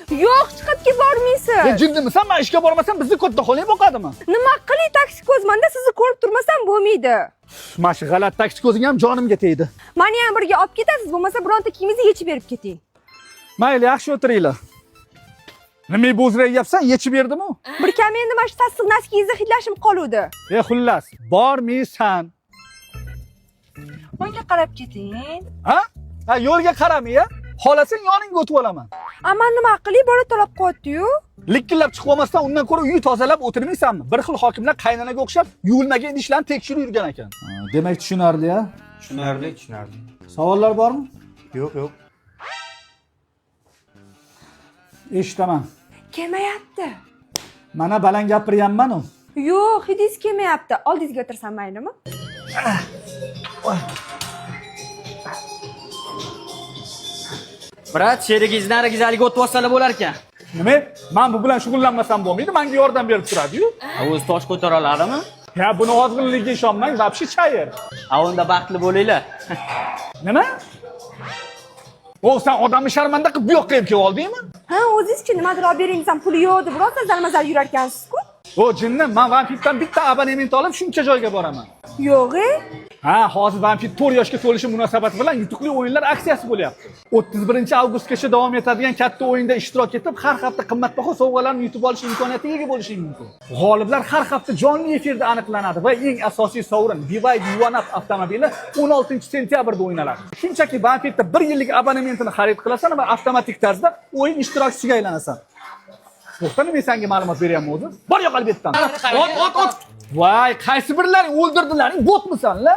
Yo'q, chiqib ketvormaysiz. Jinnimisan, men ishga bormasam bizni katta xo'ling boqadimi? Nima qilay taksi ko'zmanda sizni ko'rib turmasam bo'lmaydi. Mana shu g'alati taksi ko'zing ham jonimga tegdi. Meni ham birga olib ketasiz, bo'lmasa bironta kiyimingizni yechib berib keting. Mayli, yaxshi o'tiringlar. Nima bo'zrayapsan? Yechib berdim-ku. Bir kam endi mana shu sassiq naskingizni hidlashim qoluvdi. Xullas, bormaysan. Menga qarab keting. Ha? Ha, yo'lga qaramay-a? Xolasang yoningga o'tib olaman. Amma nima qilay, bola talab qo'ydi-yu. Likkillab chiqib olmasdan undan ko'ra uy tozalab o'tirmaysanmi? Bir xil hokimlar qaynanaga o'xshab yuvilmagan idishlarni tekshirib yurgan ekan. Demak tushunarli-a? Tushunarli. Savollar bormi? Yo'q. Eshitaman. Kelmayapti. Mana baland gapiryapman-ku. Yo'q, hidingiz kelmayapti. Oldingizga o'tirsam maylimi? Brat, sherigingizni narigizaliga o'tib olsalar bo'lar ekan. Nima? Men bu bilan shug'ullanmasam bo'lmaydi, menga yordam berib turadi-yu. O'zi tosh ko'tara oladimi? Ya buni ozg'inligiga ishonmang, vobshe chayir. Unda baxtli bo'linglar. Nima? O sen odamni sharmanda qilib bu yoqqa kelib oldingmi? Ha, o'zingiz-chi nimadir olib beringiz ham puli yo'q deb biroz zalmazal yurar ekansiz-ku. O jinni, men vampirdan bitta abonement olib shuncha joyga boraman. Yo'q-e. Ha, hozir vampir 4 yoshga to'lishi munosabati bilan yutuqli o'yinlar aksiyasi bo'lyapti. 31-avgustgacha davom etadigan katta o'yinda ishtirok etib, har hafta qimmatbaho sovg'alarni yutib olish imkoniyatiga ega bo'lishing mumkin. G'oliblar har hafta jonli efirda aniqlanadi va eng asosiy sovrin BYD Yuanap avtomobili 16-sentyabrda o'ynaladi. Shunchaki vampirda 1 yillik abonementini xarid qilasan va avtomatik tarzda o'yin ishtirokchisiga aylanasan. To'xtani, men senga ma'lumot beryapman o'zi. Bor yo'q albatta. Ot. Voy, qaysi birlaring o'ldirdilaring, botmisan-la?